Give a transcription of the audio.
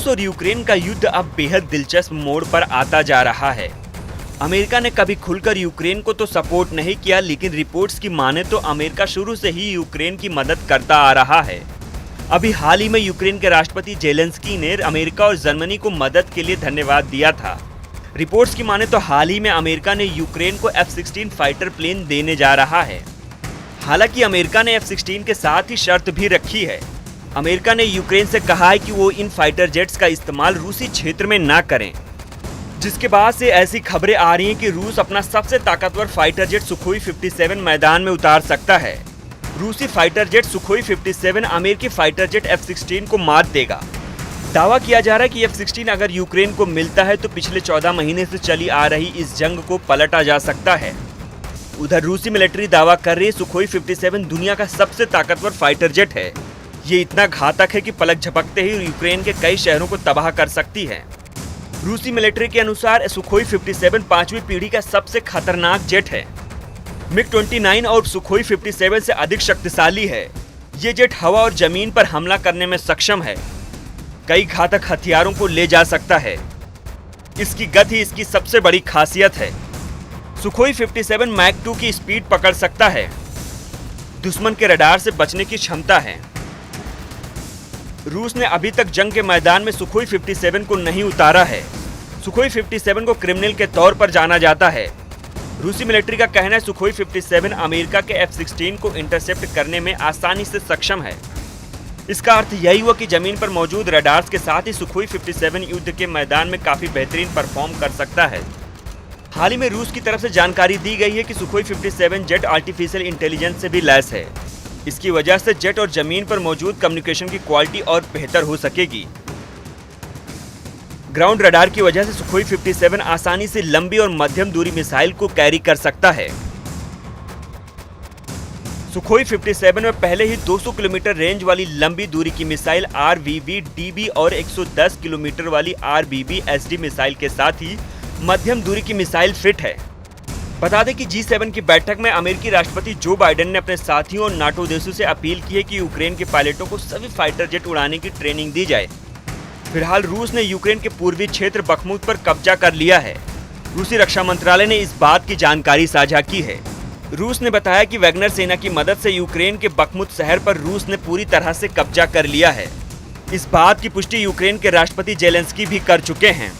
और यूक्रेन का युद्ध अब बेहद दिलचस्प मोड़ पर आता जा रहा है। अमेरिका ने कभी खुलकर यूक्रेन को तो सपोर्ट नहीं किया, लेकिन रिपोर्ट्स की माने तो अमेरिका शुरू से ही यूक्रेन की मदद करता आ रहा है। अभी हाल ही में यूक्रेन के राष्ट्रपति जेलेंस्की ने अमेरिका और जर्मनी को मदद के लिए धन्यवाद दिया था। रिपोर्ट्स की माने तो हाल ही में अमेरिका ने यूक्रेन को F-16 फाइटर प्लेन देने जा रहा है। हालांकि अमेरिका ने F-16 के साथ ही शर्त भी रखी है। अमेरिका ने यूक्रेन से कहा है कि वो इन फाइटर जेट्स का इस्तेमाल रूसी क्षेत्र में ना करें, जिसके बाद से ऐसी खबरें आ रही हैं कि रूस अपना सबसे ताकतवर फाइटर जेट सुखोई 57 मैदान में उतार सकता है। रूसी फाइटर जेट सुखोई 57 अमेरिकी फाइटर जेट F-16 को मात देगा। दावा किया जा रहा है कि F-16 अगर यूक्रेन को मिलता है तो पिछले 14 महीने से चली आ रही इस जंग को पलटा जा सकता है। उधर रूसी मिलिट्री दावा कर रही है सुखोई 57 दुनिया का सबसे ताकतवर फाइटर जेट है। ये इतना घातक है कि पलक झपकते ही यूक्रेन के कई शहरों को तबाह कर सकती है। रूसी मिलिट्री के अनुसार सुखोई 57 पांचवी पीढ़ी का सबसे खतरनाक जेट है। MiG-29 और सुखोई 57 से अधिक शक्तिशाली है। ये जेट हवा और जमीन पर हमला करने में सक्षम है। कई घातक हथियारों को ले जा सकता है। इसकी गति इसकी सबसे बड़ी खासियत है। सुखोई 57 मैक 2 की स्पीड पकड़ सकता है। दुश्मन के रडार से बचने की क्षमता है। रूस ने अभी तक जंग के मैदान में सुखोई 57 को नहीं उतारा है। सुखोई 57 को क्रिमिनल के तौर पर जाना जाता है। रूसी मिलिट्री का कहना है सुखोई 57 अमेरिका के F-16 को इंटरसेप्ट करने में आसानी से सक्षम है। इसका अर्थ यही हुआ कि जमीन पर मौजूद रडार्स के साथ ही सुखोई 57 युद्ध के मैदान में काफी बेहतरीन परफॉर्म कर सकता है। हाल ही में रूस की तरफ से जानकारी दी गई है कि सुखोई 57 जेट आर्टिफिशियल इंटेलिजेंस से भी लैस है। इसकी वजह से जेट और जमीन पर मौजूद कम्युनिकेशन की क्वालिटी और बेहतर हो सकेगी। ग्राउंड रडार की वजह से सुखोई 57 आसानी से लंबी और मध्यम दूरी मिसाइल को कैरी कर सकता है। सुखोई 57 में पहले ही 200 किलोमीटर रेंज वाली लंबी दूरी की मिसाइल RVV-DB और 110 किलोमीटर वाली RBB-SD मिसाइल के साथ ही मध्यम दूरी की मिसाइल फिट है। बता दें कि G7 की बैठक में अमेरिकी राष्ट्रपति जो बाइडेन ने अपने साथियों और नाटो देशों से अपील की है कि यूक्रेन के पायलटों को सभी फाइटर जेट उड़ाने की ट्रेनिंग दी जाए। फिलहाल रूस ने यूक्रेन के पूर्वी क्षेत्र बखमुत पर कब्जा कर लिया है। रूसी रक्षा मंत्रालय ने इस बात की जानकारी साझा की है। रूस ने बताया कि वैगनर सेना की मदद से यूक्रेन के बखमुत शहर पर रूस ने पूरी तरह से कब्जा कर लिया है। इस बात की पुष्टि यूक्रेन के राष्ट्रपति जेलेंस्की भी कर चुके हैं।